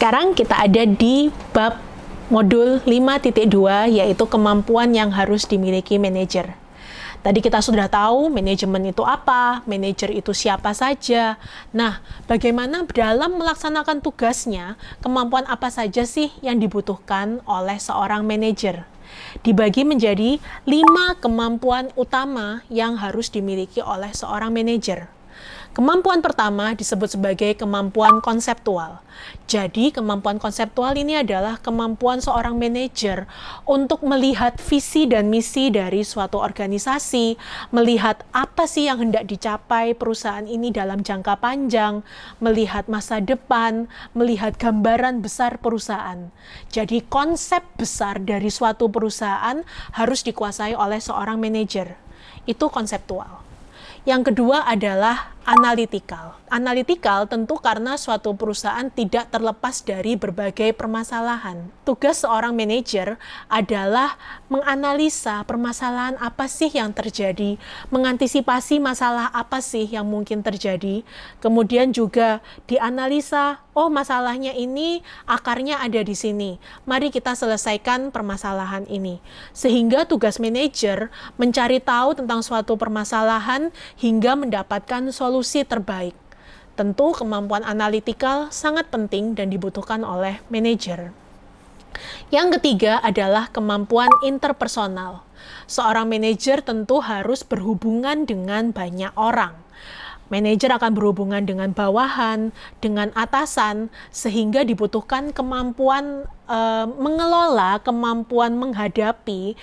Sekarang kita ada di bab modul 5.2, yaitu kemampuan yang harus dimiliki manajer. Tadi kita sudah tahu manajemen itu apa, manajer itu siapa saja. Nah, bagaimana dalam melaksanakan tugasnya, kemampuan apa saja sih yang dibutuhkan oleh seorang manajer? Dibagi menjadi 5 kemampuan utama yang harus dimiliki oleh seorang manajer. Kemampuan pertama disebut sebagai kemampuan konseptual. Jadi, kemampuan konseptual ini adalah kemampuan seorang manajer untuk melihat visi dan misi dari suatu organisasi, melihat apa sih yang hendak dicapai perusahaan ini dalam jangka panjang, melihat masa depan, melihat gambaran besar perusahaan. Jadi, konsep besar dari suatu perusahaan harus dikuasai oleh seorang manajer. Itu konseptual. Yang kedua adalah analytical. Analytical tentu karena suatu perusahaan tidak terlepas dari berbagai permasalahan. Tugas seorang manajer adalah menganalisa permasalahan apa sih yang terjadi, mengantisipasi masalah apa sih yang mungkin terjadi, kemudian juga dianalisa, oh masalahnya ini akarnya ada di sini, mari kita selesaikan permasalahan ini. Sehingga tugas manajer mencari tahu tentang suatu permasalahan hingga mendapatkan solusi terbaik. Tentu kemampuan analitikal sangat penting dan dibutuhkan oleh manajer. Yang ketiga adalah kemampuan interpersonal. Seorang manajer tentu harus berhubungan dengan banyak orang. Manajer akan berhubungan dengan bawahan, dengan atasan, sehingga dibutuhkan kemampuan mengelola, kemampuan menghadapi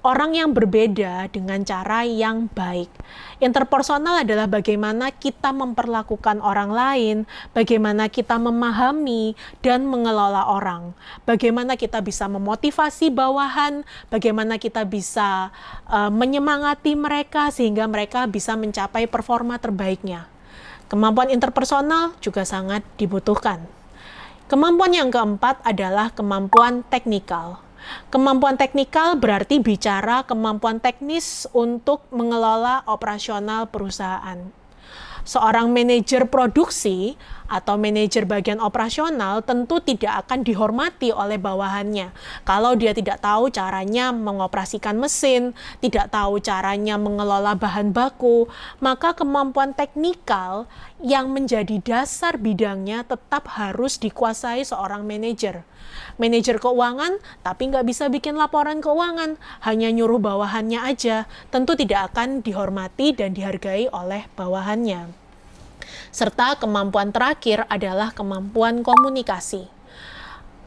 orang yang berbeda dengan cara yang baik. Interpersonal adalah bagaimana kita memperlakukan orang lain, bagaimana kita memahami dan mengelola orang, bagaimana kita bisa memotivasi bawahan, bagaimana kita bisa menyemangati mereka sehingga mereka bisa mencapai performa terbaiknya. Kemampuan interpersonal juga sangat dibutuhkan. Kemampuan yang keempat adalah kemampuan teknikal. Kemampuan teknikal berarti bicara kemampuan teknis untuk mengelola operasional perusahaan. Seorang manajer produksi atau manajer bagian operasional tentu tidak akan dihormati oleh bawahannya. Kalau dia tidak tahu caranya mengoperasikan mesin, tidak tahu caranya mengelola bahan baku, maka kemampuan teknikal yang menjadi dasar bidangnya tetap harus dikuasai seorang manajer. Manajer keuangan tapi nggak bisa bikin laporan keuangan, hanya nyuruh bawahannya aja, tentu tidak akan dihormati dan dihargai oleh bawahannya. Serta kemampuan terakhir adalah kemampuan komunikasi.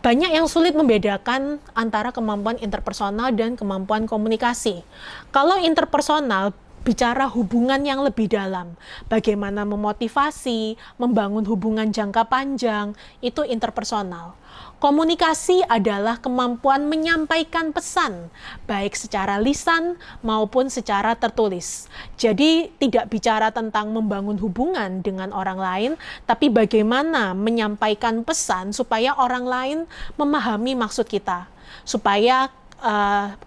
Banyak yang sulit membedakan antara kemampuan interpersonal dan kemampuan komunikasi. Kalau interpersonal bicara hubungan yang lebih dalam, bagaimana memotivasi, membangun hubungan jangka panjang, itu interpersonal. Komunikasi adalah kemampuan menyampaikan pesan, baik secara lisan maupun secara tertulis. Jadi tidak bicara tentang membangun hubungan dengan orang lain, tapi bagaimana menyampaikan pesan supaya orang lain memahami maksud kita, supaya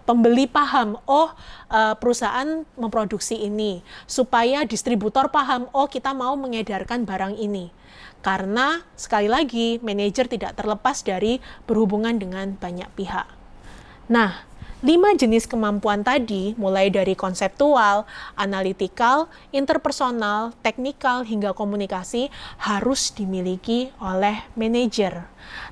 pembeli paham, perusahaan memproduksi ini, supaya distributor paham, kita mau mengedarkan barang ini. Karena sekali lagi manajer tidak terlepas dari berhubungan dengan banyak pihak. Nah, 5 jenis kemampuan tadi, mulai dari konseptual, analitikal, interpersonal, teknikal, hingga komunikasi, harus dimiliki oleh manajer.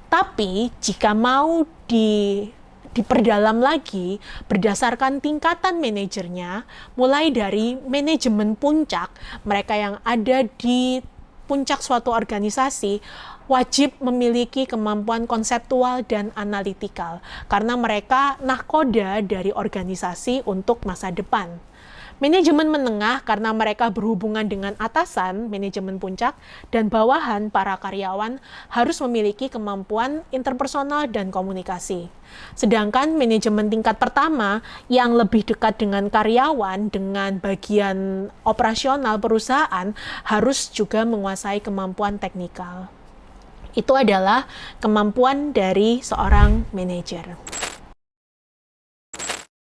Tapi jika mau diperdalam lagi berdasarkan tingkatan manajernya, mulai dari manajemen puncak, mereka yang ada di puncak suatu organisasi wajib memiliki kemampuan konseptual dan analitikal karena mereka nahkoda dari organisasi untuk masa depan. Manajemen menengah karena mereka berhubungan dengan atasan, manajemen puncak, dan bawahan para karyawan harus memiliki kemampuan interpersonal dan komunikasi. Sedangkan manajemen tingkat pertama yang lebih dekat dengan karyawan, dengan bagian operasional perusahaan, harus juga menguasai kemampuan teknikal. Itu adalah kemampuan dari seorang manajer.